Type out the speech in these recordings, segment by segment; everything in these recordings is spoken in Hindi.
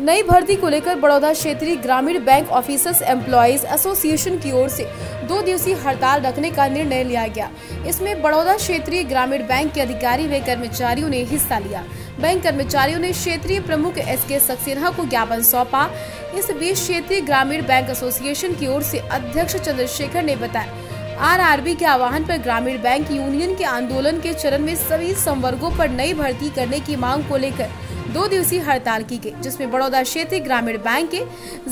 नई भर्ती को लेकर बड़ौदा क्षेत्रीय ग्रामीण बैंक ऑफिसर्स एम्प्लॉयज एसोसिएशन की ओर से 2 दिवसीय हड़ताल रखने का निर्णय लिया गया। इसमें बड़ौदा क्षेत्रीय ग्रामीण बैंक के अधिकारी व कर्मचारियों ने हिस्सा लिया। बैंक कर्मचारियों ने क्षेत्रीय प्रमुख SK सक्सेना को ज्ञापन सौंपा। इस बीच क्षेत्रीय ग्रामीण बैंक एसोसिएशन की ओर से अध्यक्ष चंद्रशेखर ने बताया, RRB के आह्वान पर ग्रामीण बैंक यूनियन के आंदोलन के चरण में सभी संवर्गों पर नई भर्ती करने की मांग को लेकर 2 दिवसीय हड़ताल की गई, जिसमें बड़ौदा क्षेत्रीय ग्रामीण बैंक के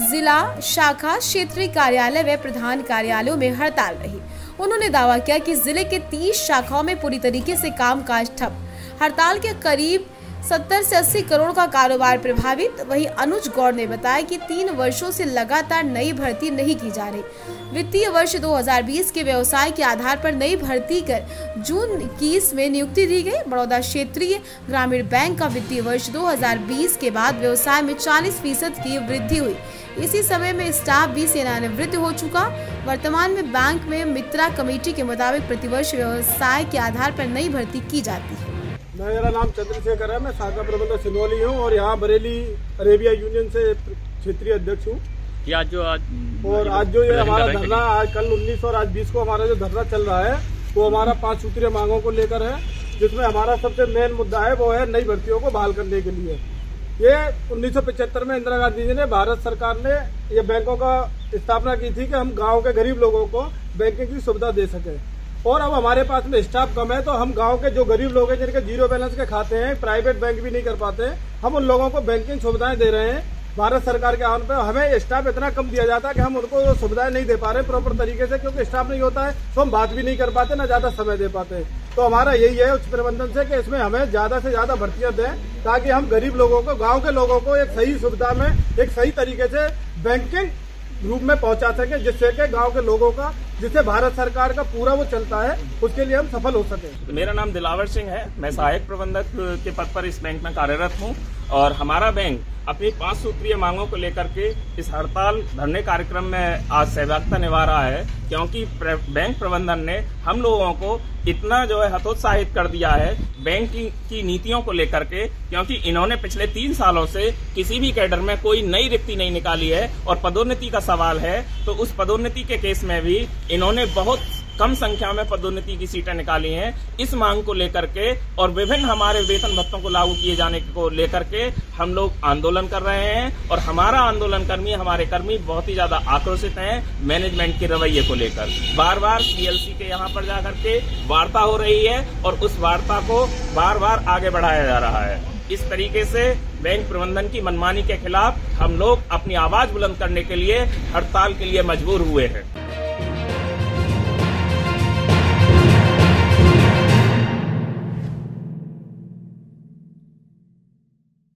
जिला, शाखा, क्षेत्रीय कार्यालय व प्रधान कार्यालयों में हड़ताल रही। उन्होंने दावा किया कि जिले के 30 शाखाओं में पूरी तरीके से कामकाज ठप। हड़ताल के करीब 70 से 80 करोड़ का कारोबार प्रभावित। वहीं अनुज गौड़ ने बताया कि 3 वर्षों से लगातार नई भर्ती नहीं की जा रही। वित्तीय वर्ष 2020 के व्यवसाय के आधार पर नई भर्ती कर जून 21 में नियुक्ति दी गई। बड़ौदा क्षेत्रीय ग्रामीण बैंक का वित्तीय वर्ष 2020 के बाद व्यवसाय में 40% की वृद्धि हुई। इसी समय में स्टाफ भी सेवानिवृत्त हो चुका। वर्तमान में बैंक में मित्रा कमेटी के मुताबिक प्रतिवर्ष व्यवसाय के आधार पर नई भर्ती की जाती है। मेरा नाम चंद्रशेखर है, मैं शाखा प्रबंधक सिनोली हूँ और यहाँ बरेली अरेबिया यूनियन से क्षेत्रीय अध्यक्ष हूँ। आज जो ये हमारा धरना आज कल 19 और आज 20 को हमारा जो धरना चल रहा है वो हमारा 5 सूत्रीय मांगों को लेकर है, जिसमें हमारा सबसे मेन मुद्दा है वो है नई भर्तियों को बहाल करने के लिए। ये 1975 में इंदिरा गांधी जी ने, भारत सरकार ने ये बैंकों का स्थापना की थी कि हम गाँव के गरीब लोगों को बैंकिंग की सुविधा दे सके। और अब हमारे पास में स्टाफ कम है तो हम गांव के जो गरीब लोग हैं जिनके 0 बैलेंस के खाते हैं, प्राइवेट बैंक भी नहीं कर पाते, हम उन लोगों को बैंकिंग सुविधाएं दे रहे हैं। भारत सरकार के आह्वान पर हमें स्टाफ इतना कम दिया जाता है कि हम उनको सुविधाएं नहीं दे पा रहे प्रॉपर तरीके से, क्योंकि स्टाफ नहीं होता है तो हम बात भी नहीं कर पाते, ना ज्यादा समय दे पाते। तो हमारा यही है उच्च प्रबंधन से कि इसमें हमें ज्यादा से ज्यादा भर्तियां दें ताकि हम गरीब लोगों को, गाँव के लोगों को एक सही सुविधा में, एक सही तरीके से बैंकिंग रूप में पहुंचा सके, जिससे कि गांव के लोगों का, जिससे भारत सरकार का पूरा वो चलता है, उसके लिए हम सफल हो सके। मेरा नाम दिलावर सिंह है, मैं सहायक प्रबंधक के पद पर इस बैंक में कार्यरत हूं और हमारा बैंक अपनी 5 सूत्रीय मांगों को लेकर के इस हड़ताल धरने कार्यक्रम में आज सहभागिता निभा रहा है, क्योंकि बैंक प्रबंधन ने हम लोगों को इतना जो है हतोत्साहित कर दिया है बैंक की नीतियों को लेकर के, क्योंकि इन्होंने पिछले 3 सालों से किसी भी कैडर में कोई नई रिक्ति नहीं निकाली है और पदोन्नति का सवाल है तो उस पदोन्नति के केस में भी इन्होंने बहुत कम संख्या में पदोन्नति की सीटें निकाली हैं। इस मांग को लेकर के और विभिन्न हमारे वेतन भत्तों को लागू किए जाने को लेकर के हम लोग आंदोलन कर रहे हैं और हमारा आंदोलन हमारे कर्मी बहुत ही ज्यादा आक्रोशित हैं मैनेजमेंट के रवैये को लेकर। बार बार CLC के यहाँ पर जाकर के वार्ता हो रही है और उस वार्ता को बार बार आगे बढ़ाया जा रहा है। इस तरीके से बैंक प्रबंधन की मनमानी के खिलाफ हम लोग अपनी आवाज बुलंद करने के लिए हड़ताल के लिए मजबूर हुए हैं।